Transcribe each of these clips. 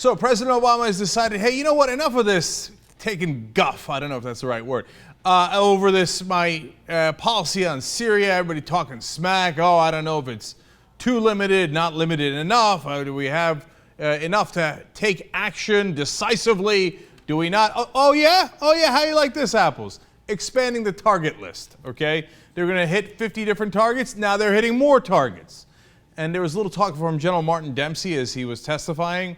So President Obama has decided, hey, you know what? Enough of this taking guff. I don't know if that's the right word. Over this, my policy on Syria. Everybody talking smack. Oh, I don't know if it's too limited, not limited enough. Do we have enough to take action decisively? Do we not? Oh yeah? Oh yeah, how you like this, apples? Expanding the target list, okay? They're gonna hit 50 different targets. Now they're hitting more targets. And there was a little talk from General Martin Dempsey as he was testifying,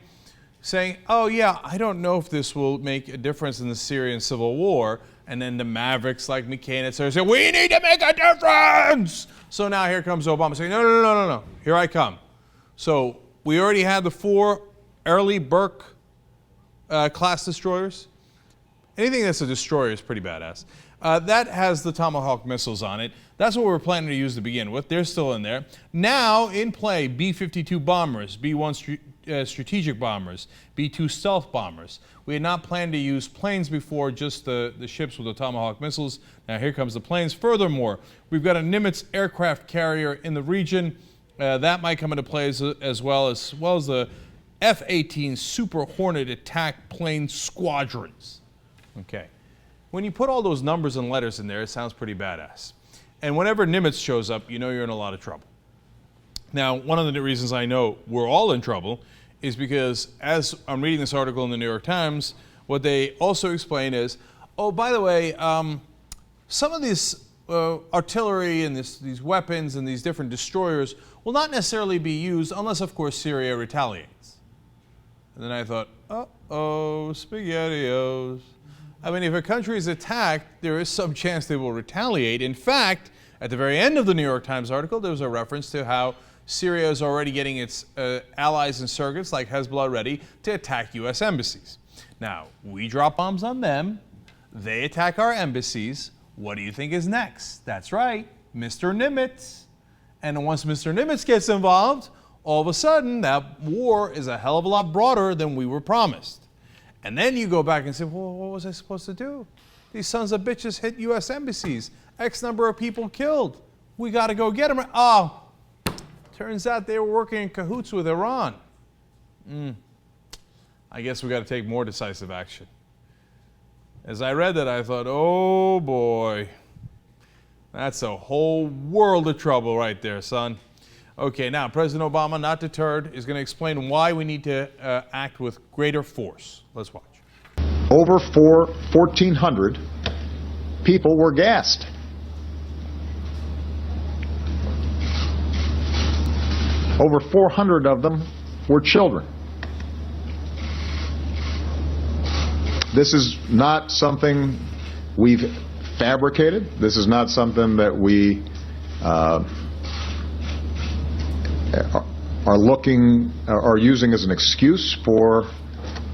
saying, oh yeah, I don't know if this will make a difference in the Syrian civil war. And then the mavericks like McCain and Sarah said, we need to make a difference. So now here comes Obama saying, no, here I come. So we already had the 4 Early Burke class destroyers. Anything that's a destroyer is pretty badass. That has the Tomahawk missiles on it. That's what we were planning to use to begin with. They're still in there. Now in play, B-52 bombers, B-1 strategic bombers, B-2 stealth bombers. We had not planned to use planes before, just the ships with the Tomahawk missiles. Now here comes the planes. Furthermore, we've got a Nimitz aircraft carrier in the region. That might come into play as well as the F-18 Super Hornet attack plane squadrons. Okay. When you put all those numbers and letters in there, it sounds pretty badass. And whenever Nimitz shows up, you know you're in a lot of trouble. Now, one of the reasons I know we're all in trouble is because as I'm reading this article in the New York Times, what they also explain is, oh, by the way, some of these artillery and these weapons and these different destroyers will not necessarily be used unless, of course, Syria retaliates. And then I thought, uh-oh, SpaghettiOs. I mean, if a country is attacked, there is some chance they will retaliate. In fact, at the very end of the New York Times article, there was a reference to how Syria is already getting its allies and surrogates like Hezbollah ready to attack U.S. embassies. Now, we drop bombs on them. They attack our embassies. What do you think is next? That's right, Mr. Nimitz. And once Mr. Nimitz gets involved, all of a sudden, that war is a hell of a lot broader than we were promised. And then you go back and say, well, what was I supposed to do? These sons of bitches hit U.S. embassies. X number of people killed. We got to go get them. Oh, turns out they were working in cahoots with Iran. I guess we got to take more decisive action. As I read that, I thought, oh boy, that's a whole world of trouble right there, son. Okay, now President Obama, not deterred, is going to explain why we need to act with greater force. Let's watch. Over 1,400 people were gassed. Over 400 of them were children. This is not something we've fabricated. This is not something that we are using as an excuse for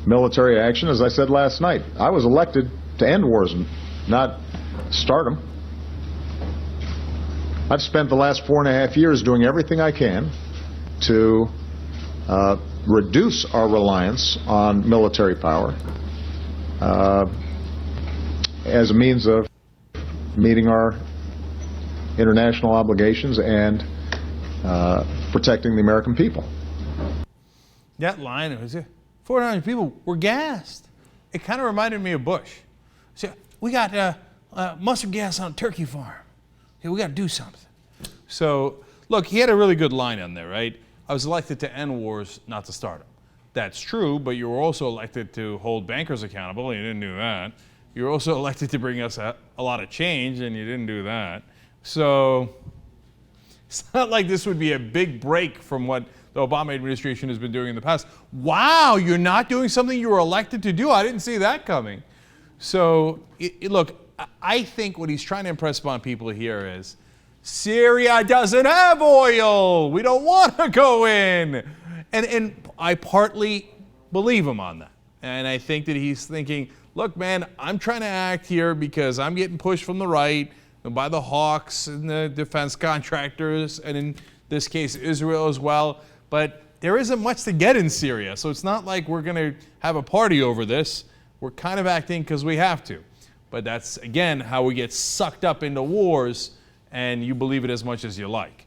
military action. As I said last night, I was elected to end wars, not start them. I've spent the last 4.5 years doing everything I can to reduce our reliance on military power as a means of meeting our international obligations and protecting the American people. That line was 400 people were gassed. It kind of reminded me of Bush. So we got mustard gas on a turkey farm. Okay, we got to do something. So look, he had a really good line on there, right? I was elected to end wars, not to start them. That's true, but you were also elected to hold bankers accountable, and you didn't do that. You were also elected to bring us a lot of change, and you didn't do that. So it's not like this would be a big break from what the Obama administration has been doing in the past. Wow, you're not doing something you were elected to do? I didn't see that coming. So look, I think what he's trying to impress upon people here is Syria doesn't have oil. We don't want to go in. And I partly believe him on that. And I think that he's thinking, look, man, I'm trying to act here because I'm getting pushed from the right by the hawks and the defense contractors, and in this case, Israel as well. But there isn't much to get in Syria. So it's not like we're going to have a party over this. We're kind of acting because we have to. But that's, again, how we get sucked up into wars, and you believe it as much as you like.